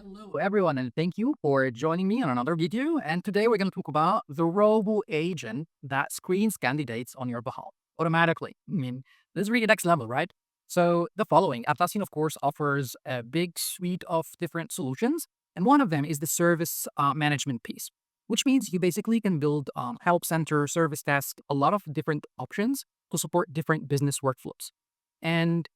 Hello, everyone, and thank you for joining me on another video. And today we're going to talk about the Rovo agent that screens candidates on your behalf automatically. This is really next level, right? So, the following Atlassian, of course, offers a big suite of different solutions. And one of them is the service management piece, which means you basically can build help center, service desk, a lot of different options to support different business workflows. And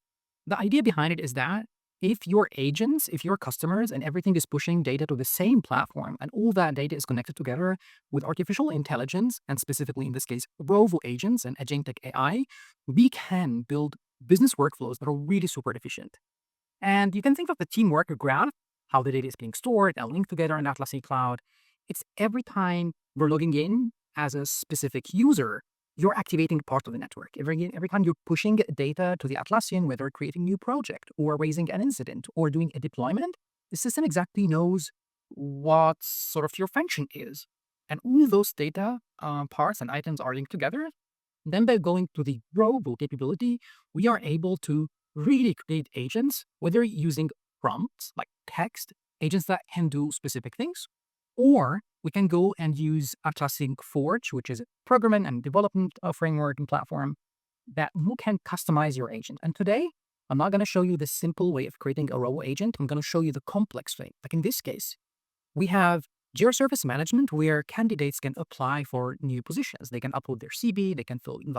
the idea behind it is that if your agents, if your customers, and everything is pushing data to the same platform, and all that data is connected together with artificial intelligence, and specifically in this case, Rovo agents and Agentic AI, we can build business workflows that are really super efficient. And you can think of the teamwork graph, how the data is being stored and linked together in Atlassian Cloud. It's every time we're logging in as a specific user, you're activating part of the network. Every time you're pushing data to the Atlassian, whether creating a new project or raising an incident or doing a deployment, the system exactly knows what sort of your function is. And all those data parts and items are linked together. Then by going to the Rovo capability, we are able to really create agents, whether using prompts like text, agents that can do specific things, or we can go and use Atlassian Forge, which is a programming and development framework and platform that you can customize your agent. And today, I'm not going to show you the simple way of creating a Rovo agent. I'm going to show you the complex way. Like in this case, we have Jira Service Management, where candidates can apply for new positions. They can upload their CV, they can fill in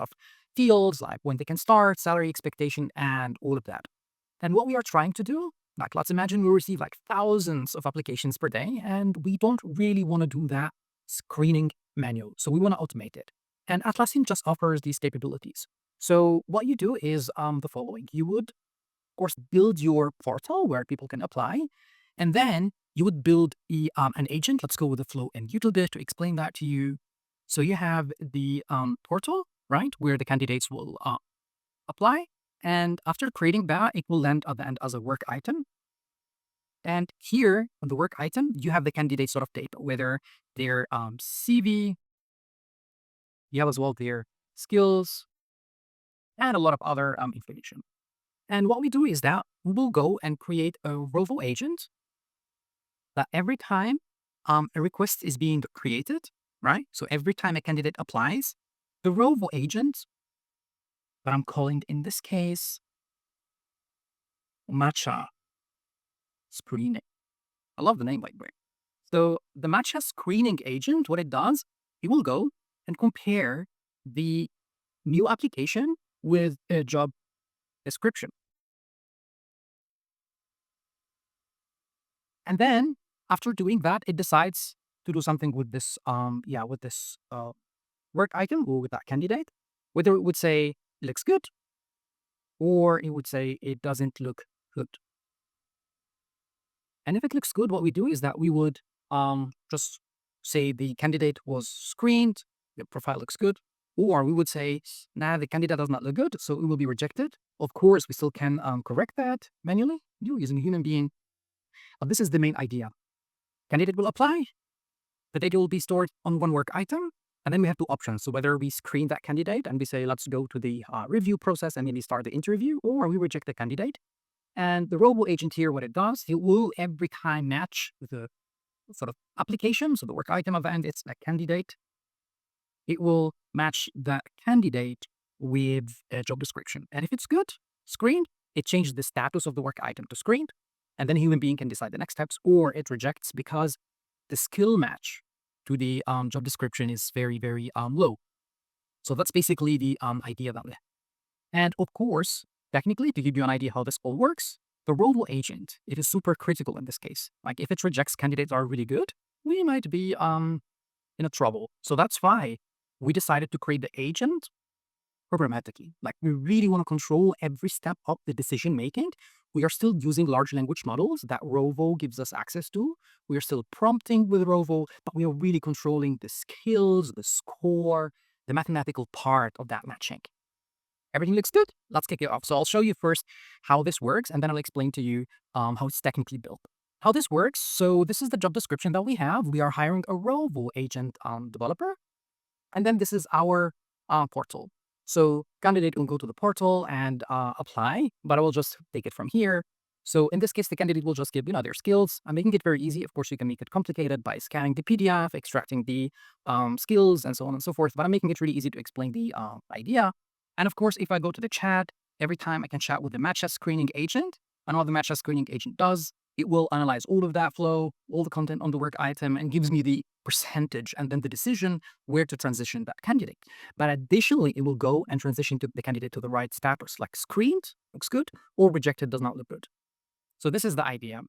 fields like when they can start, salary expectation, and all of that. And what we are trying to do, like let's imagine we receive like thousands of applications per day, and we don't really want to do that screening manual. So we want to automate it. And Atlassian just offers these capabilities. So what you do is the following. You would, of course, build your portal where people can apply, and then you would build an agent. Let's go with the flow and util bit to explain that to you. So you have the portal, right, where the candidates will apply. And after creating that, it will land at the end as a work item. And here on the work item, you have the candidate sort of data, whether their CV, you have as well their skills, and a lot of other information. And what we do is that we will go and create a Rovo agent that every time a request is being created, right? So every time a candidate applies, the Rovo agent that I'm calling in this case Matcha Screening. I love the name, by the way. So the Matcha Screening Agent, what it does, it will go and compare the new application with a job description. And then after doing that, it decides to do something with this, work item or with that candidate, whether it would say it looks good or it would say it doesn't look good. And if it looks good, what we do is that we would just say the candidate was screened, the profile looks good, or we would say, nah, the candidate does not look good, so it will be rejected. Of course, we still can correct that manually using a human being. But this is the main idea. Candidate will apply, the data will be stored on one work item, and then we have two options. So whether we screen that candidate and we say, let's go to the review process and maybe start the interview, or we reject the candidate. And the Robo agent here, what it does, it will every time match the sort of application. So the work item event, it's a candidate. It will match that candidate with a job description. And if it's good, screened, it changes the status of the work item to screened. And then a human being can decide the next steps, or it rejects because the skill match to the job description is very, very low. So that's basically the idea that we have. And of course, technically, to give you an idea how this all works, the Rovo agent, it is super critical in this case. Like if it rejects candidates are really good, we might be in a trouble. So that's why we decided to create the agent programmatically. Like we really want to control every step of the decision making. We are still using large language models that Rovo gives us access to. We are still prompting with Rovo, but we are really controlling the skills, the score, the mathematical part of that matching. Everything looks good. Let's kick it off. So I'll show you first how this works, and then I'll explain to you how it's technically built. How this works, so this is the job description that we have. We are hiring a Rovo agent developer, and then this is our portal. So candidate will go to the portal and apply, but I will just take it from here. So in this case, the candidate will just give, their skills. I'm making it very easy. Of course, you can make it complicated by scanning the PDF, extracting the skills, and so on and so forth. But I'm making it really easy to explain the idea. And of course, if I go to the chat, every time I can chat with the Matcha Screening Agent. And what the Matcha Screening Agent does, it will analyze all of that flow, all the content on the work item, and gives me the percentage and then the decision where to transition that candidate. But additionally, it will go and transition the candidate to the right status, like screened, looks good, or rejected, does not look good. So this is the idea.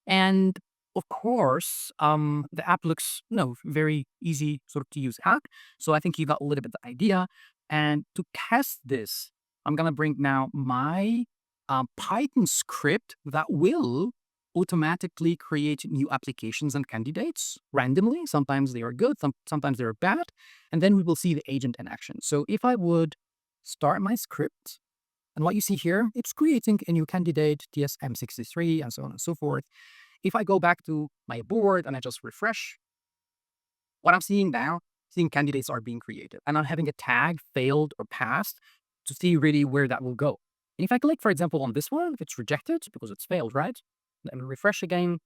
And of course, the app looks, very easy sort of to use app. So I think you got a little bit the idea. And to test this, I'm going to bring now my Python script that will automatically create new applications and candidates randomly. Sometimes they are good, sometimes they're bad. And then we will see the agent in action. So if I would start my script, and what you see here, it's creating a new candidate, TSM63, and so on and so forth. If I go back to my board and I just refresh, what I'm seeing now, candidates are being created. And I'm having a tag, failed or passed, to see really where that will go. And if I click, for example, on this one, if it's rejected because it's failed, right? Let me refresh again.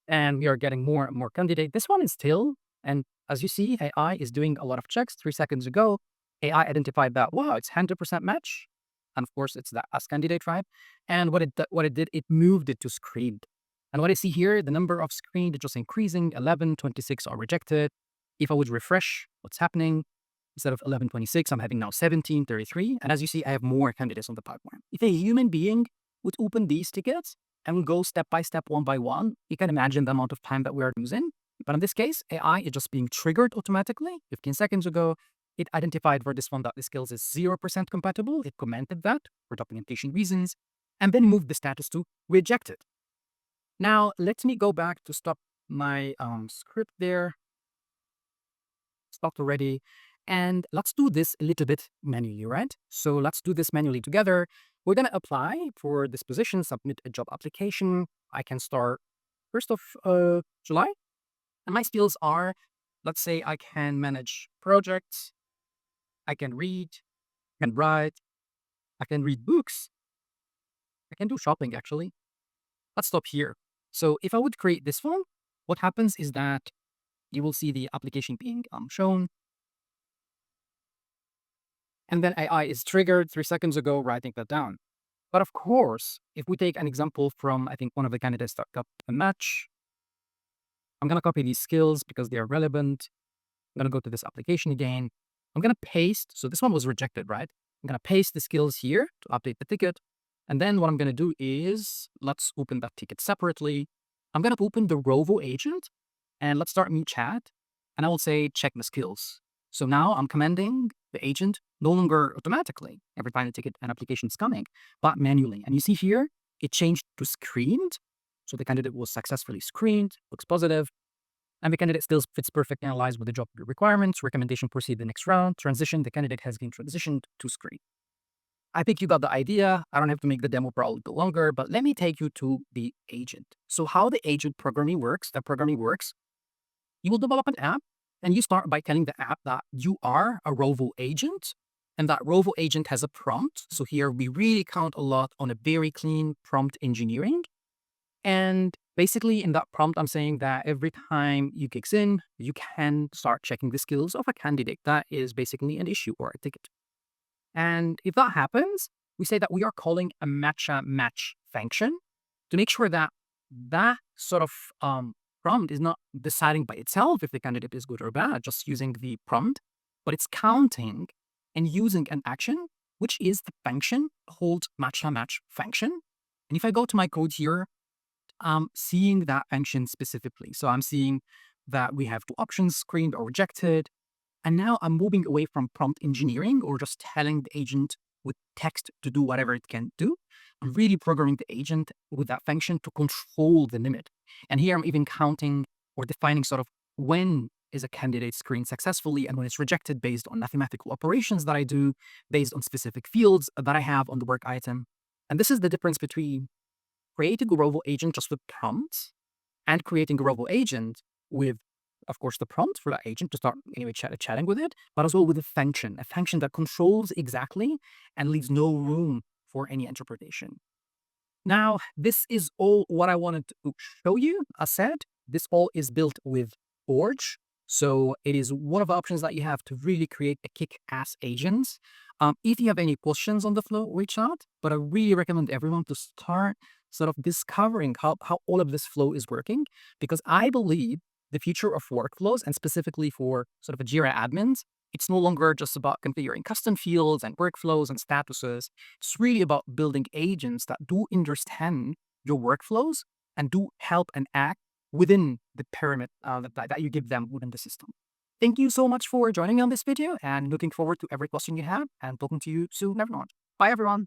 And we are getting more and more candidate. This one is still, and as you see, AI is doing a lot of checks. 3 seconds ago, AI identified that, wow, it's 100% match. And of course, it's that as candidate, right? And what it did, it moved it to screened. And what I see here, the number of screened is just increasing. 11, 26 are rejected. If I would refresh, what's happening? Instead of 11, 26, I'm having now 17, 33. And as you see, I have more candidates on the pipeline. If a human being would open these tickets and go step by step, one by one, you can imagine the amount of time that we are losing. But in this case, AI is just being triggered automatically. 15 seconds ago, it identified for this one that the skills is 0% compatible. It commented that for documentation reasons, and then moved the status to rejected. Now, let me go back to stop my script there. Stopped already. And let's do this a little bit manually, right? So let's do this manually together. We're going to apply for this position, submit a job application. I can start 1st of July. And my skills are, let's say I can manage projects. I can read, I can write, I can read books. I can do shopping, actually. Let's stop here. So if I would create this one, what happens is that you will see the application being shown. And then AI is triggered 3 seconds ago, writing that down. But of course, if we take an example from, I think, one of the candidates that got a match, I'm going to copy these skills because they are relevant. I'm going to go to this application again. I'm going to paste. So this one was rejected, right? I'm going to paste the skills here to update the ticket. And then what I'm going to do is, let's open that ticket separately. I'm going to open the Rovo agent and let's start new chat. And I will say, check the skills. So now I'm commanding the agent no longer automatically every time the ticket and application is coming, but manually. And you see here, it changed to screened. So the candidate was successfully screened, looks positive. And the candidate still fits perfect, analyzed with the job requirements, recommendation, proceed the next round, transition, the candidate has been transitioned to screen. I think you got the idea. I don't have to make the demo probably go longer, but let me take you to the agent. So how the agent programming works, you will develop an app and you start by telling the app that you are a Rovo agent and that Rovo agent has a prompt. So here we really count a lot on a very clean prompt engineering. And basically in that prompt, I'm saying that every time you kicks in, you can start checking the skills of a candidate. That is basically an issue or a ticket. And if that happens, we say that we are calling a matcha match function to make sure that that sort of prompt is not deciding by itself if the candidate is good or bad, just using the prompt, but it's counting and using an action, which is the function called matcha match function. And if I go to my code here, I'm seeing that function specifically. So I'm seeing that we have 2 options, screened or rejected. And now I'm moving away from prompt engineering or just telling the agent with text to do whatever it can do. I'm really programming the agent with that function to control the limit. And here I'm even counting or defining sort of when is a candidate screened successfully and when it's rejected based on mathematical operations that I do, based on specific fields that I have on the work item. And this is the difference between creating a Rovo agent just with prompts and creating a Rovo agent with, of course, the prompt for that agent to start anyway chatting with it, but as well with a function that controls exactly and leaves no room for any interpretation. Now, this is all what I wanted to show you. As said, this all is built with Forge. So it is one of the options that you have to really create a kick-ass agent. If you have any questions on the flow, reach out. But I really recommend everyone to start sort of discovering how all of this flow is working, because I believe the future of workflows, and specifically for sort of a Jira admins, it's no longer just about configuring custom fields and workflows and statuses. It's really about building agents that do understand your workflows and do help and act within the pyramid that you give them within the system. Thank you so much for joining me on this video, and looking forward to every question you have and talking to you soon, everyone. Bye, everyone.